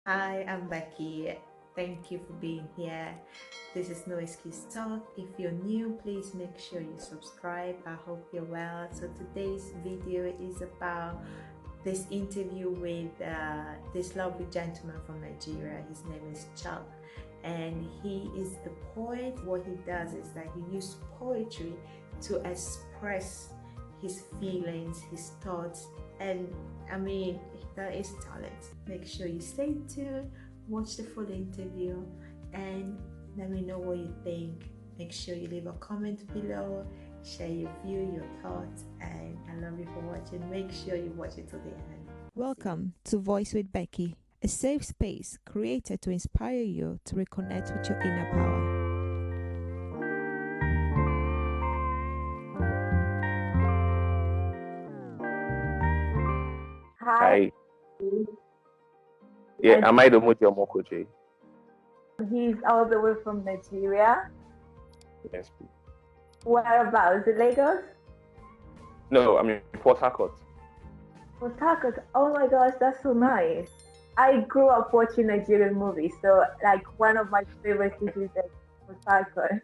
Hi, I'm Becky. Thank you for being here. This is No Excuse Talk. If you're new, please make sure you subscribe. I hope you're well. So today's video is about this interview with this lovely gentleman from Nigeria. His name is Chuck, and he is a poet. What he does is that he uses poetry to express his feelings, his thoughts, and I mean, that is talent. Make sure you stay tuned, watch the full interview, and let me know what you think. Make sure you leave a comment below, share your view, your thoughts, and I love you for watching. Make sure you watch it to the end. Welcome to Voice with Becky, a safe space created to inspire you to reconnect with your inner power. Hi, Hi. Yeah, and am I the Moji Omokoje? he's all the way from Nigeria. Yes, please. Whereabouts? Is it Lagos? No, I mean Port Harcourt. Port Harcourt. Oh my gosh, that's so nice. I grew up watching Nigerian movies, so like one of my favorite cities is Port Harcourt.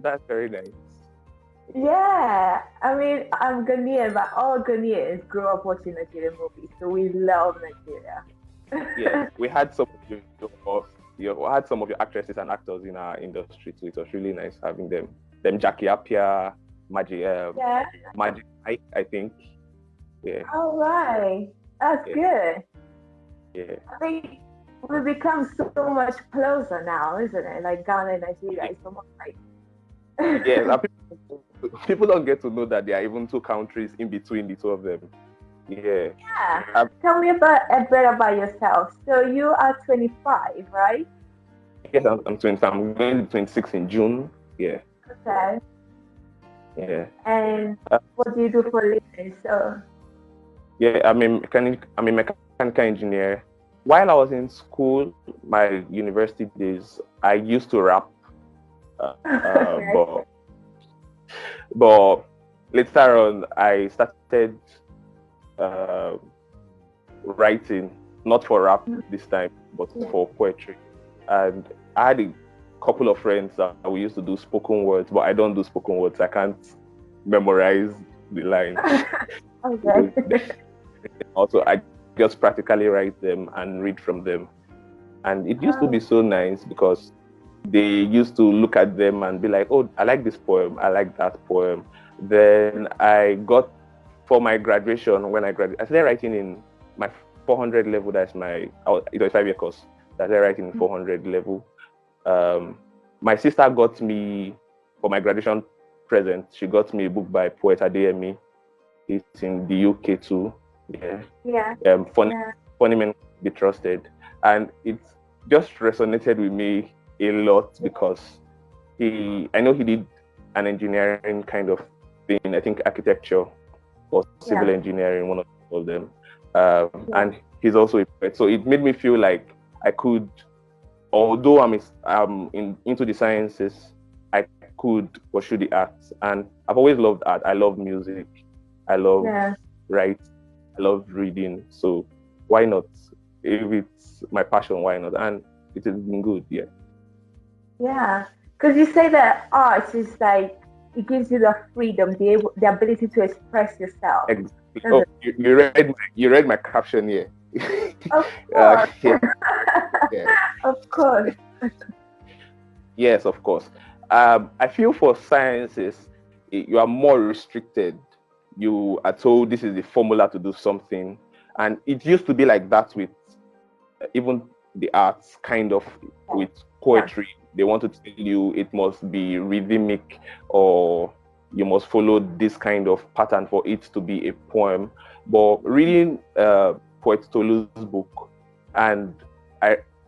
That's very nice. Yeah, I mean, I'm Ghanaian, but all Ghanaians grew up watching Nigerian movies, so we love Nigeria. Yeah, we had some of we had some of your actresses and actors in our industry too. It was really nice having them. Them Jackie Appiah, Yeah. Magic Mike, I think. Yeah, All right. That's yeah, good. yeah. I think we become so much closer now, isn't it? Like Ghana and Nigeria is so much like. Yeah, and people don't get to know that there are even two countries in between the two of them. Yeah. Yeah. Tell me a bit about yourself. So you are 25, right? Yes, I'm 20. I'm going to be 26 in June. Yeah, Okay. yeah. And Uh, what do you do for a living? So. Yeah, I'm a mechanical engineer. While I was in school, my university days, I used to rap, Okay. but later on, I started uh, writing, not for rap this time, but Yeah. for poetry. And I had a couple of friends that we used to do spoken words, but I don't do spoken words. I can't memorize the lines. Okay. Also, I just practically write them and read from them. And it used to be so nice because they used to look at them and be like, oh, I like this poem, I like that poem. Then I got, for my graduation, when I graduated, I started writing in my 400 level. That's it was 5-year course. I started writing in 400 level. My sister got me, for my graduation present, she got me a book by poet Adeyemi. It's in the UK too. Yeah. Yeah. Funny men be trusted, and it just resonated with me a lot because I know he did an engineering kind of thing. I think architecture or civil engineering, one of them, and he's also a poet. So it made me feel like I could, although I'm into the sciences, I could pursue the arts, and I've always loved art. I love music. I love writing. I love reading. So why not? If it's my passion, why not? And it has been good, yeah. Yeah. Because you say that art is like it gives you the freedom, the ability to express yourself. Exactly. Oh, you read my caption here. Of course. Yeah. Yeah. Of course. Yes, of course. I feel for sciences, you are more restricted. You are told this is the formula to do something, and it used to be like that with even the arts, kind of with poetry. They want to tell you it must be rhythmic, or you must follow this kind of pattern for it to be a poem. But reading Poet Tolu's book, and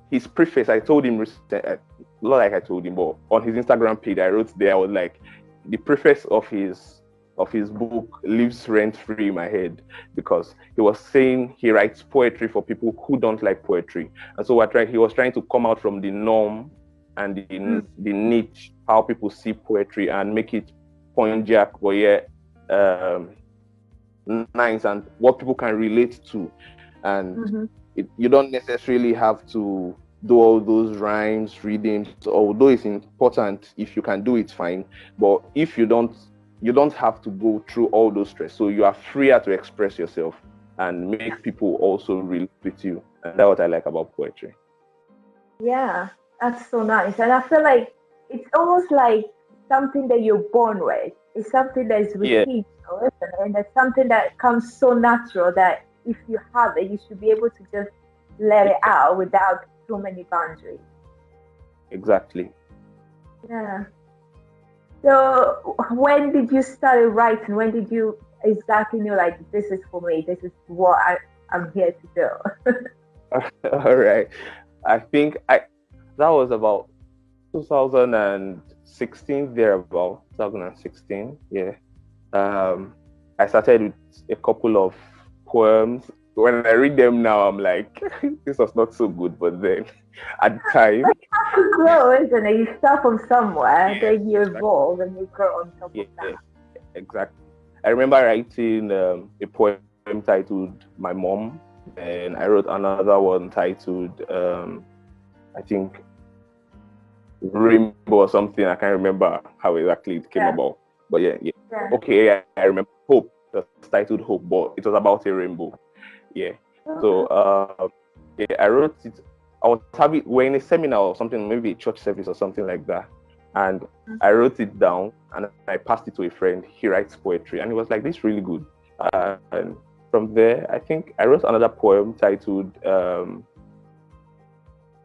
his preface, I told him recently, not like I told him, but on his Instagram page, I wrote there, I was like, the preface of his book lives rent free in my head, because he was saying he writes poetry for people who don't like poetry. And so he was trying to come out from the norm and the niche, how people see poetry, and make it point jack, but nice, and what people can relate to. And You don't necessarily have to do all those rhymes, readings, although it's important. If you can do it, fine. But if you don't have to go through all those stress. So you are freer to express yourself and make people also relate with you. And that's what I like about poetry. Yeah, that's so nice. And I feel like it's almost like something that you're born with. It's something that is Yeah, within you, isn't it? And it's something that comes so natural that if you have it, you should be able to just let it out without too many boundaries. exactly. Yeah. So when did you start writing? When did you exactly know like this is for me? This is what I'm here to do. All right. I think that was about 2016, thereabout 2016. Yeah. I started with a couple of poems. When I read them now, I'm like, this was not so good. But then at the time, But you have to grow, isn't it? You start from somewhere, yeah, then you exactly. evolve and you grow on top Yeah, of that. exactly. I remember writing a poem titled "My Mom," and I wrote another one titled, I think, Rainbow or something. I can't remember how exactly it came Yeah. about. But yeah. Yeah. Okay, yeah, I remember Hope. It was titled Hope, but it was about a rainbow. Yeah. So yeah, I wrote it. I was having we're in a seminar or something, maybe a church service or something like that. And I wrote it down and I passed it to a friend. He writes poetry and he was like, "This is really good." And from there, I think I wrote another poem titled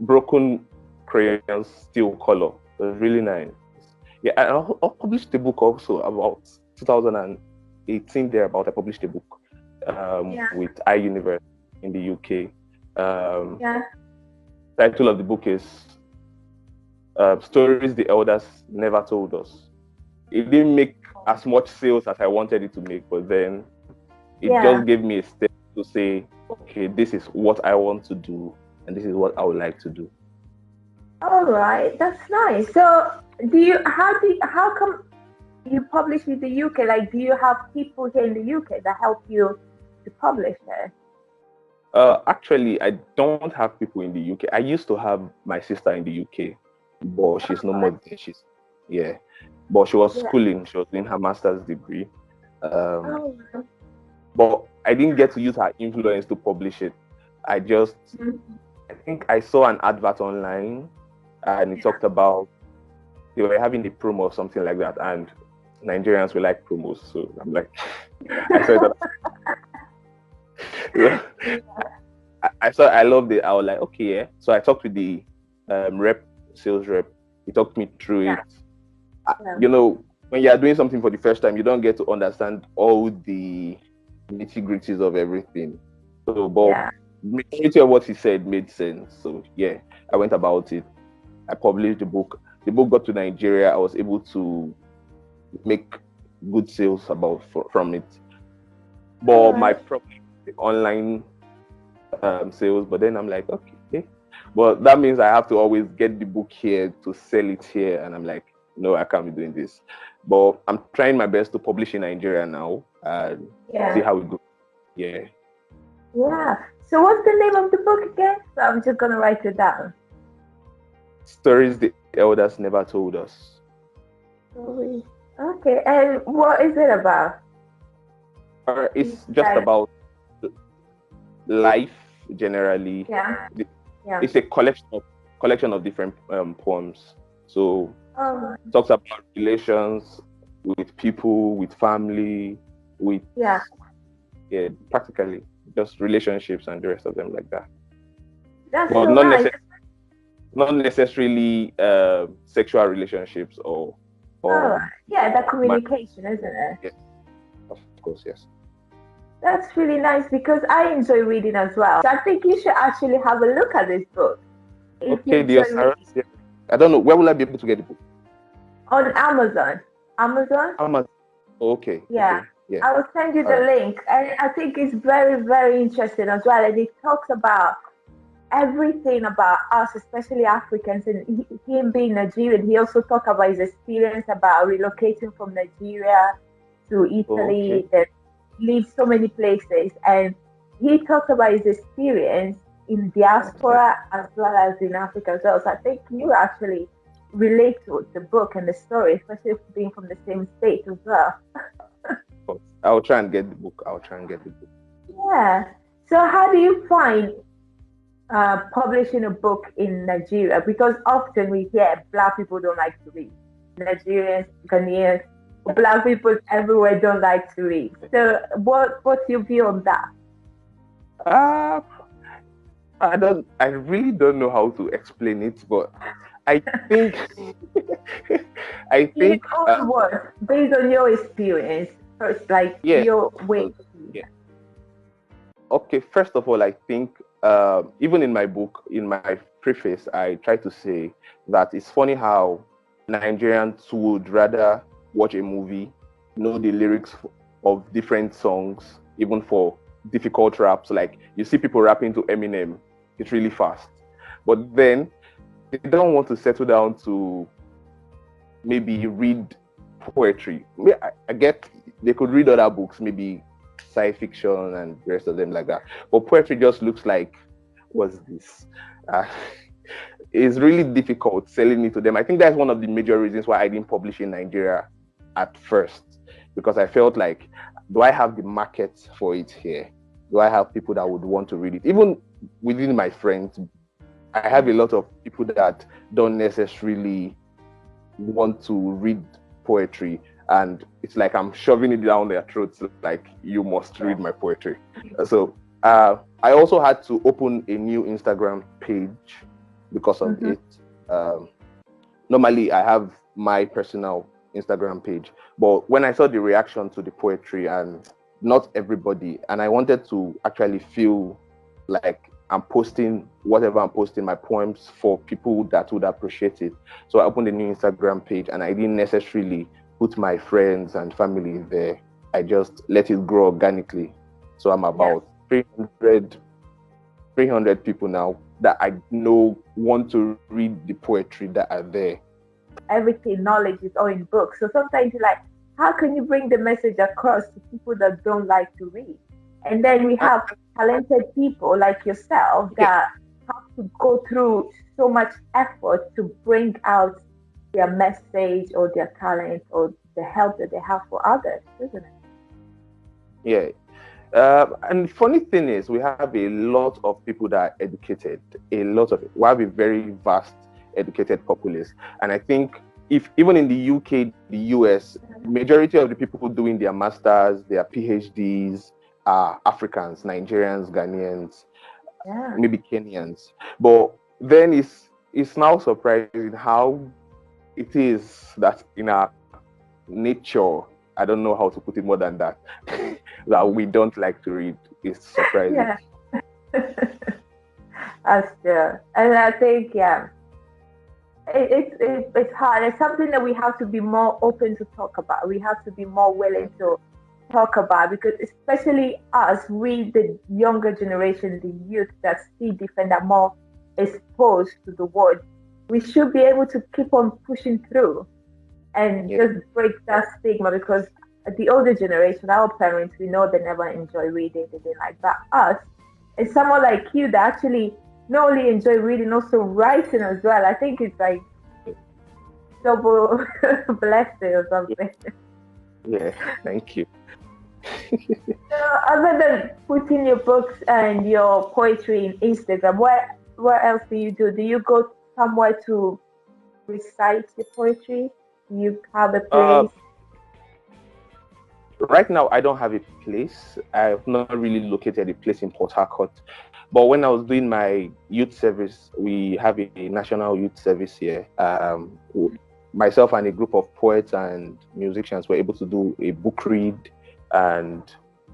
Broken Crayons Still Color. It was really nice. Yeah, and I published a book also about 2018 thereabout. I published a book with iUniverse in the UK. Yeah. Title of the book is Stories the Elders Never Told Us. It didn't make as much sales as I wanted it to make, but then it just gave me a step to say, okay, this is what I want to do, and this is what I would like to do. All right, that's nice. So, how come you publish in the UK? Like, do you have people here in the UK that help you to publish it? Actually, I don't have people in the UK. I used to have my sister in the UK, but she's no more there. But she was schooling. She was doing her master's degree. But I didn't get to use her influence to publish it. I think I saw an advert online, and it talked about they were having a promo or something like that, and Nigerians will like promos. So I'm like, I saw that. I loved it. I was like, okay, yeah. So I talked with the sales rep. He talked me through it. You know, when you are doing something for the first time, you don't get to understand all the nitty-gritties of everything. So, but majority of what he said made sense. So yeah, I went about it. I published the book. The book got to Nigeria. I was able to make good sales from it. But my problem is the online sales. But then I'm like, okay. But that means I have to always get the book here to sell it here. And I'm like, no, I can't be doing this. But I'm trying my best to publish in Nigeria now and see how it goes. Yeah. Yeah. So what's the name of the book again? So I'm just gonna write it down. Stories the Elders Never Told Us. Okay. And what is it about? It's just about life generally. Yeah. It's a collection of different poems. So it talks about relations with people, with family, with practically just relationships and the rest of them like that. That's so nice. Not necessarily sexual relationships or that communication, isn't it? Yes, of course, yes. That's really nice because I enjoy reading as well. So I think you should actually have a look at this book. Okay, dear Sarah. I don't know, where will I be able to get the book? On Amazon. Amazon. Okay. Yeah. Okay. Yeah. I will send you the link. And I think it's very, very interesting as well. And it talks about everything about us, especially Africans, and him being Nigerian. He also talked about his experience about relocating from Nigeria to Italy, that lived so many places, and he talked about his experience in diaspora as well as in Africa as well. So I think you actually relate to the book and the story, especially being from the same state as well. I'll try and get the book. Yeah. So how do you find publishing a book in Nigeria? Because often we hear Black people don't like to read. Nigerians, Ghanaians, Black people everywhere don't like to read. So what's your view on that? I really don't know how to explain it, but I think In your own words, based on your experience, first, like your way. Yeah. Okay, first of all, I think even in my book, in my preface, I try to say that it's funny how Nigerians would rather watch a movie, know the lyrics of different songs, even for difficult raps. Like you see people rapping to Eminem, it's really fast. But then they don't want to settle down to maybe read poetry. I get they could read other books, maybe science fiction and the rest of them like that. But poetry just looks like, what's this? It's really difficult selling it to them. I think that's one of the major reasons why I didn't publish in Nigeria at first, because I felt like, do I have the market for it here? Do I have people that would want to read it? Even within my friends, I have a lot of people that don't necessarily want to read poetry, and it's like I'm shoving it down their throats, like, you must read my poetry. So I also had to open a new Instagram page because of it. Normally I have my personal Instagram page, but when I saw the reaction to the poetry, and not everybody, and I wanted to actually feel like I'm posting whatever I'm posting, my poems, for people that would appreciate it. So I opened a new Instagram page, and I didn't necessarily put my friends and family there. I just let it grow organically. So I'm about 300 people now that I know want to read the poetry that are there. Everything, knowledge is all in books. So sometimes you're like, how can you bring the message across to people that don't like to read? And then we have talented people like yourself that have to go through so much effort to bring out their message or their talent or the help that they have for others, isn't it? Yeah. And the funny thing is, we have a lot of people that are educated. We have a very vast educated populace. And I think if even in the UK, the US, majority of the people doing their masters, their PhDs are Africans, Nigerians, Ghanaians, maybe Kenyans. But then it's now surprising how it is that in our nature, I don't know how to put it more than that, that we don't like to read. It's surprising. Yeah. That's true. And I think, it's hard. It's something that we have to be more open to talk about. We have to be more willing to talk about, because especially us, we, the younger generation, the youth that see different, that more exposed to the world, we should be able to keep on pushing through and just break that stigma, because the older generation, our parents, we know they never enjoy reading, they didn't like that. Us, and someone like you that actually not only enjoy reading, also writing as well. I think it's like double blessing or something. Yeah, thank you. So other than putting your books and your poetry in Instagram, what else do you do? Do you go somewhere to recite your poetry? Do you have a place? Right now, I don't have a place. I have not really located a place in Port Harcourt. But when I was doing my youth service, we have a national youth service here. Myself and a group of poets and musicians were able to do a book read and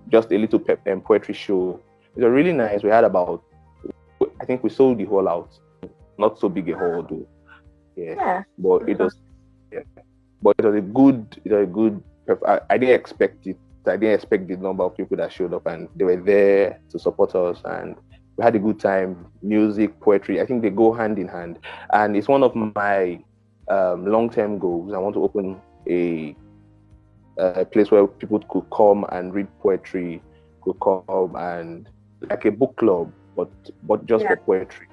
just a little poetry show. It was really nice. We had about, I think we sold the hall out. Not so big a hall though. Yeah. But it was, but it was a good. I didn't expect it. I didn't expect the number of people that showed up, and they were there to support us, and we had a good time. Music, poetry, I think they go hand in hand, and it's one of my long-term goals. I want to open a place where people could come and read poetry, could come and like a book club but just for poetry.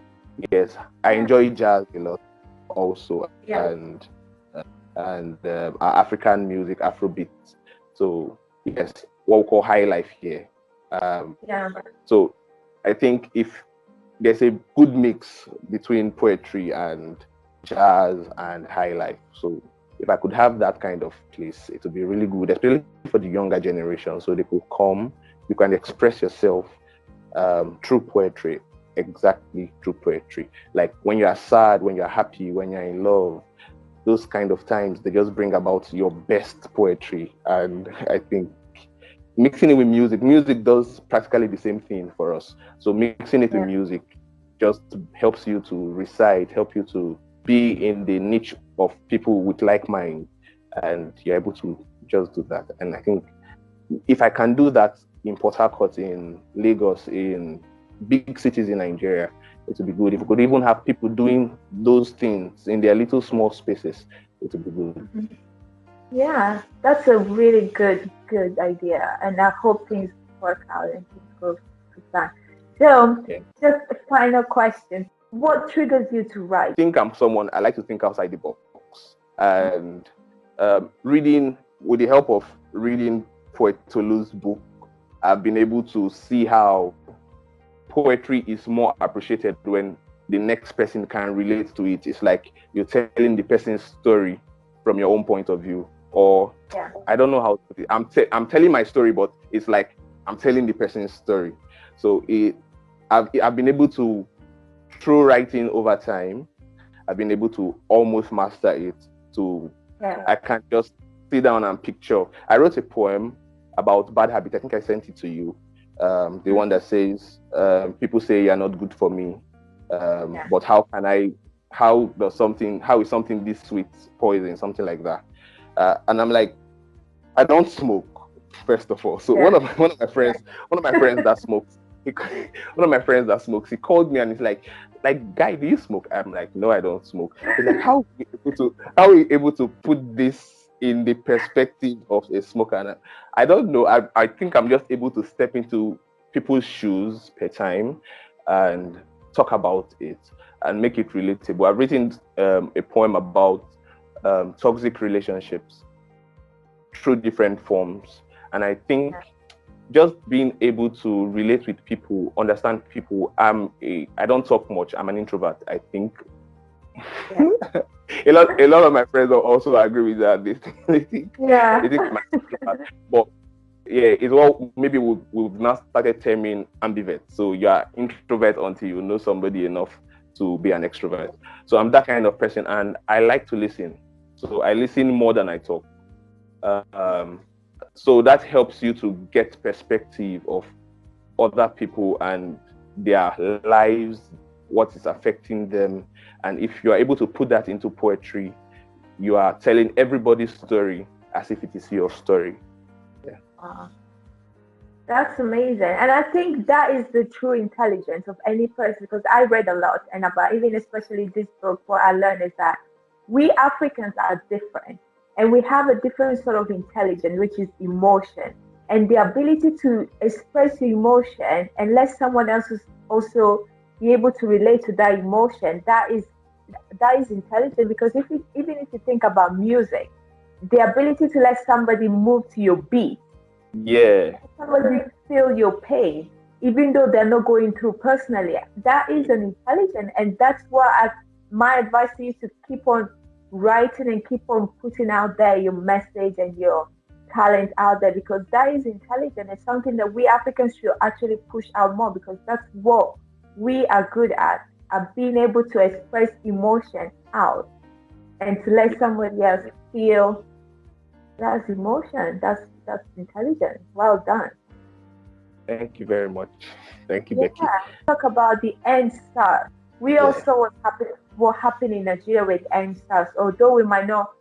Yes, I enjoy jazz a lot also, and African music, Afrobeat. So yes, what we call high life here. So I think if there's a good mix between poetry and jazz and high life, so if I could have that kind of place, it would be really good, especially for the younger generation, so they could come, you can express yourself through poetry, exactly through poetry. Like when you are sad, when you're happy, when you're in love, those kind of times, they just bring about your best poetry. And I think mixing it with music does practically the same thing for us. So mixing it with music just helps you to recite, help you to be in the niche of people with like mind, and you're able to just do that. And I think if I can do that in Port Harcourt, in Lagos, in big cities in Nigeria, it would be good. If we could even have people doing those things in their little small spaces, it would be good. Yeah, that's a really good idea, and I hope things work out and things go to plan. So, just a final question: what triggers you to write? I think I'm someone, I like to think outside the box, and reading, with the help of reading Poet Tolu's book, I've been able to see how poetry is more appreciated when the next person can relate to it. It's like you're telling the person's story from your own point of view, or I don't know how to, I'm telling my story, but it's like I'm telling the person's story. So I've been able to, through writing over time, I've been able to almost master it. To I can't just sit down and picture. I wrote a poem about bad habits. I think I sent it to you. The one that says, people say you're not good for me, but how is something this sweet poison, something like that. And I'm like, I don't smoke, first of all. So one of my friends that smokes, he called me and he's like, guy, do you smoke? I'm like, no, I don't smoke. He's like, how are we able to put this in the perspective of a smoker? And I don't know. I think I'm just able to step into people's shoes per time and talk about it and make it relatable. I've written a poem about toxic relationships through different forms, and I think just being able to relate with people, understand people. I don't talk much. I'm an introvert, I think. a lot of my friends also agree with that. They think I'm an introvert. But it's what maybe we've now started terming ambivert. So you are introvert until you know somebody enough to be an extrovert. So I'm that kind of person, and I like to listen. So I listen more than I talk. So that helps you to get perspective of other people and their lives, what is affecting them. And if you are able to put that into poetry, you are telling everybody's story as if it is your story. That's amazing. And I think that is the true intelligence of any person, because I read a lot, and about even especially this book, what I learned is that we Africans are different, and we have a different sort of intelligence, which is emotion. And the ability to express your emotion and let someone else also be able to relate to that emotion, that is intelligent. Because even if you think about music, the ability to let somebody move to your beat, somebody feel your pain, even though they're not going through personally, that is an intelligence. And that's why my advice to you is to keep on writing and keep on putting out there your message and your talent out there, because that is intelligent. It's something that we Africans should actually push out more, because that's what we are good at being able to express emotion out and to let somebody else feel. That's emotion. That's intelligent. Well done. Thank you very much. Thank you, Becky. Talk about the NSAS. We also what happened in Nigeria with NSAS, although we might not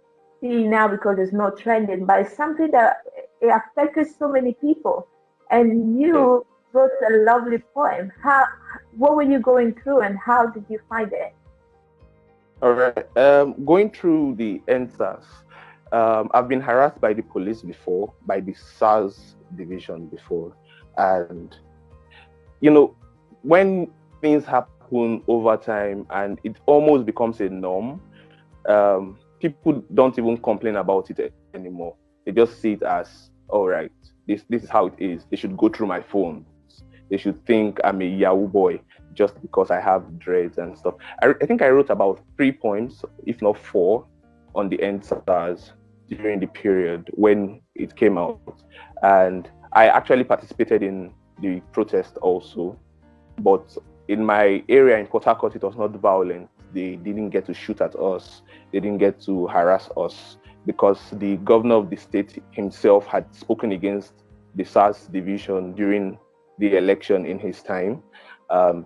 see now because it's not trending, but it's something that it affected so many people. And you wrote a lovely poem. What were you going through, and how did you find it? All right. Going through the NSAS, I've been harassed by the police before, by the SARS division before. And, when things happen over time and it almost becomes a norm, people don't even complain about it anymore. They just see it as, all right, this is how it is. They should go through my phone. They should think I'm a Yahoo boy just because I have dreads and stuff. I think I wrote about 3 poems, if not 4, on the NSAS during the period when it came out. And I actually participated in the protest also. But in my area in Port Harcourt, it was not violent. They didn't get to shoot at us. They didn't get to harass us because the governor of the state himself had spoken against the SARS division during the election in his time.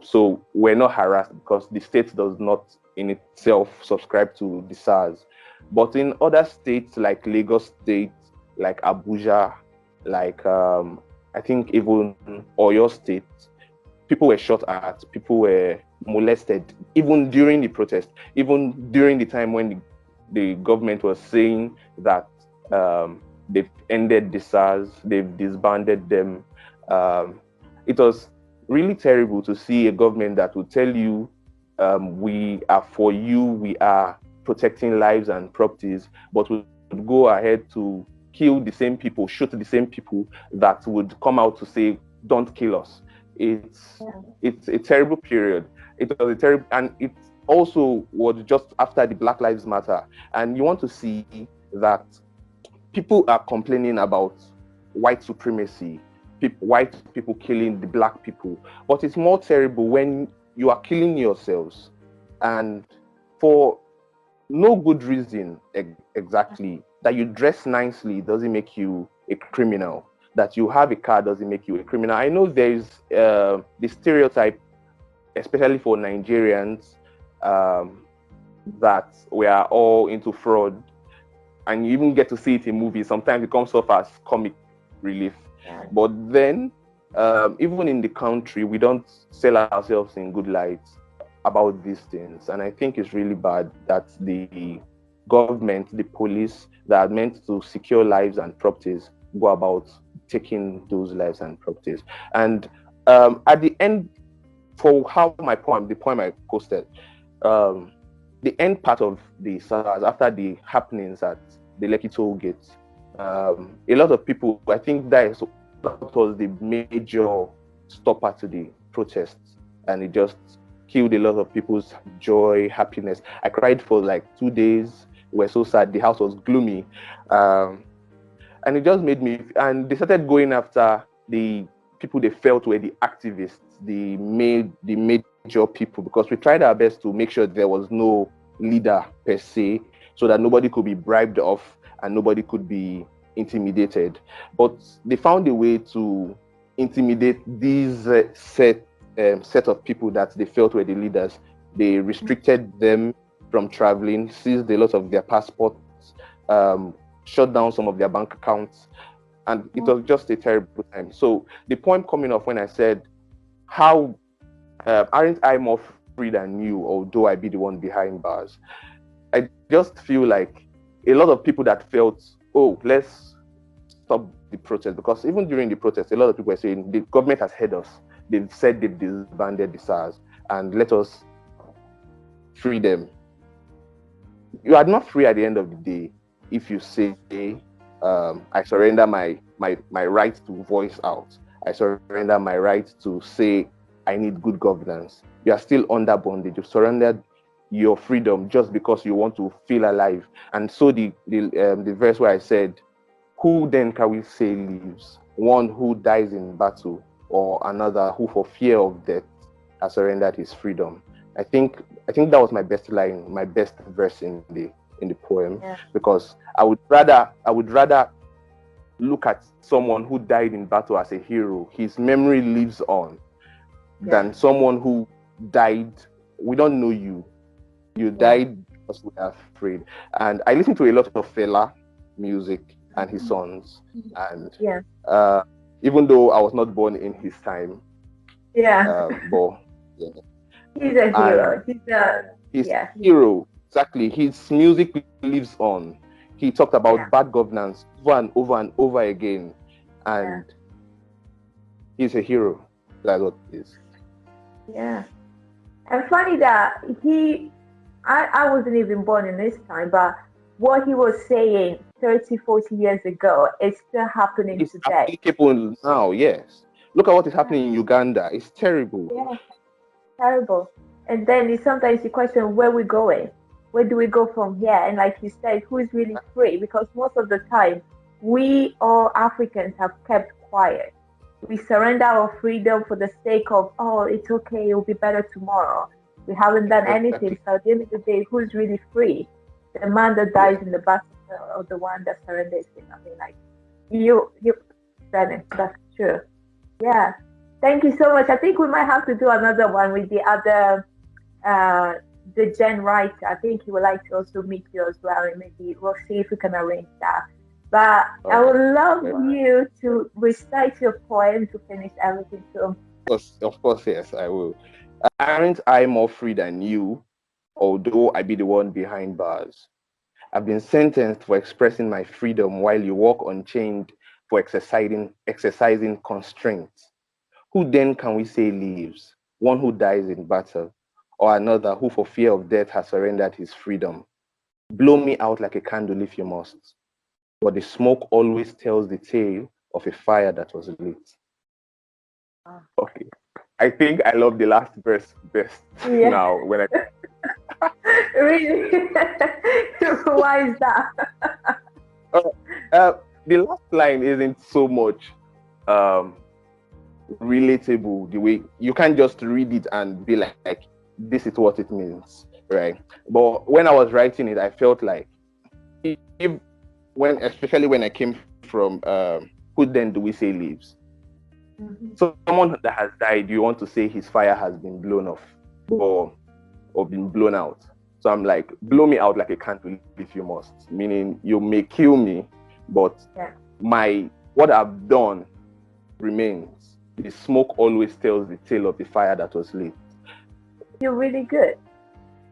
So we're not harassed because the state does not in itself subscribe to the SARS. But in other states like Lagos State, like Abuja, like I think even Oyo State, people were shot at, people were molested, even during the protest, even during the time when the government was saying that they've ended the SARS, they've disbanded them. It was really terrible to see a government that would tell you, we are for you, we are protecting lives and properties, but would go ahead to kill the same people, shoot the same people that would come out to say, don't kill us. It's a terrible period. It was a terrible, and it also was just after the Black Lives Matter. And you want to see that people are complaining about white supremacy, white people killing the black people. But it's more terrible when you are killing yourselves, and for no good reason exactly. That you dress nicely doesn't make you a criminal. That you have a car doesn't make you a criminal. I know there's the stereotype, especially for Nigerians, that we are all into fraud, and you even get to see it in movies. Sometimes it comes off as comic relief. Yeah. But then, even in the country, we don't sell ourselves in good light about these things. And I think it's really bad that the government, the police that are meant to secure lives and properties go about taking those lives and properties. And at the end, for how the poem I posted, the end part of the SARS, after the happenings at the Lekki toll gate, a lot of people, I think that was the major stopper to the protests, and it just killed a lot of people's joy, happiness. I cried for like 2 days. We were so sad. The house was gloomy. And it just made me, and they started going after the people they felt were the activists, the major people, because we tried our best to make sure there was no leader per se, so that nobody could be bribed off and nobody could be intimidated. But they found a way to intimidate these set of people that they felt were the leaders. They restricted them from traveling, seized a lot of their passports, shut down some of their bank accounts, and it was just a terrible time. So the point coming off when I said, how aren't I more free than you, although I be the one behind bars? I just feel like a lot of people that felt, oh, let's stop the protest, because even during the protest, a lot of people were saying the government has heard us. They've said they've disbanded the SARS, and let us free them. You are not free at the end of the day if you say, I surrender my right to voice out. I surrender my right to say I need good governance. You are still under bondage. You've surrendered your freedom just because you want to feel alive. And so the verse where I said, who then can we say lives? One who dies in battle, or another who for fear of death has surrendered his freedom. I think that was my best line, my best verse in the poem, because I would rather look at someone who died in battle as a hero. His memory lives on, than someone who died. We don't know you. You died because we are afraid. And I listen to a lot of Fela music and his songs, and even though I was not born in his time, but he's a hero. He's a hero. Exactly. His music lives on. He talked about bad governance over and over again, and he's a hero. That's what it is. Yeah. And funny that I wasn't even born in this time, but what he was saying 30, 40 years ago is still happening It's today. applicable now, yes. Look at what is Yeah, happening in Uganda. It's terrible. yeah, terrible. And then sometimes you question where we're going. Where do we go from here? And like you said, who is really free? Because most of the time, we all Africans have kept quiet. We surrender our freedom for the sake of, oh, it's okay, it'll be better tomorrow. We haven't done anything. Exactly. So at the end of the day, who's really free? The man that Yeah. dies in the battle or the one that surrenders? I mean, like, you said it. That's true. Yeah. Thank you so much. I think we might have to do another one with the other, uh, the Gen writer. I think he would like to also meet you as well, and maybe we'll see if we can arrange that. But I Okay. would love Yeah. you to recite your poem to finish everything. So, Of course, yes, I will. Aren't I more free than you, although I be the one behind bars? I've been sentenced for expressing my freedom while you walk unchained for exercising constraints. Who then can we say lives? One who dies in battle, or another who for fear of death has surrendered his freedom? Blow me out like a candle if you must, but the smoke always tells the tale of a fire that was lit. Okay. I think I love the last verse best yeah, now when I really, why is that? uh, uh, the last line isn't so much um relatable the way you can't just read it and be like this is what it means, right? But when I was writing it, I felt like if when especially when I came from who then do we say lives? Mhm. Someone that has died, you want to say his fire has been blown off or been blown out. So I'm like, blow me out like a candle if you must. Meaning you may kill me, but Yeah, my what I've done remains. The smoke always tells the tale of the fire that was lit. you're really good,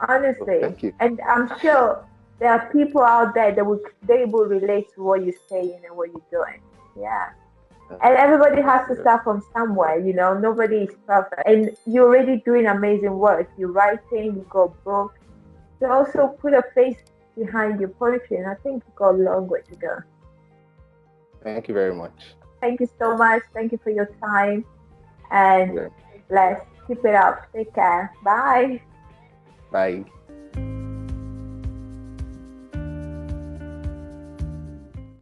So honestly. thank you. And I'm sure there are people out there that will relate to what you're saying and what you're doing. Yeah. And everybody has to start from somewhere, nobody is perfect. And you're already doing amazing work. You're writing, you got books. You also put a face behind your poetry, and I think you got a long way to go. Thank you very much. Thank you so much. Thank you for your time, and Yeah. bless. Keep it up. Take care. Bye. Bye.